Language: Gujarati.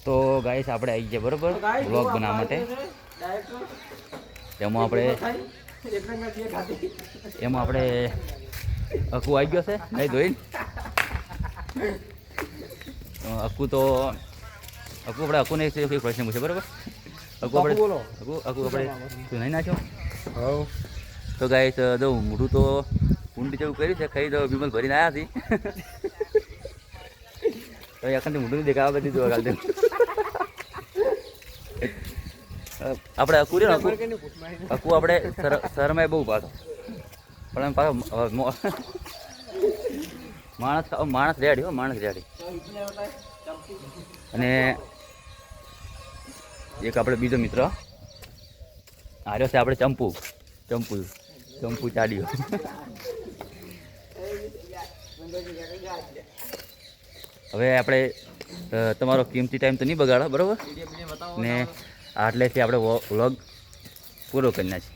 તો ગાઈસ આપણે આવી ગયા બરોબર વ્લોગ બનાવવા માટે. એમાં આપણે અકુ આવી ગયો છે નહીં ધોઈને. અકુ આપણે અકુને એક પ્રશ્ન પૂછે બરોબર. અકુ આપણે તું નહીં નાખ્યો. તો ગાઈસ જો મોઢું તો ઊંડી જેવું કર્યું છે. ખાઈ તો વિમલ ભરીને આવ્યા હતી. તો એખાંથી મોઢું નહીં દેખાવા દીધું કાલે. આપણે અકુ રહ્યો અકુ આપણે શરમાય બહુ પાછો પણ પાછો માણસ રેડી હો માણસ રેડી. અને એક આપણે બીજો મિત્ર હાર્યો છે આપણે ચંપુ ચાલ્યો. હવે આપણે તમારો કિંમતી ટાઈમ તો નહીં બગાડો બરાબર ને આટલેથી આપણે વ્લોગ પૂરો કરી નાખીએ.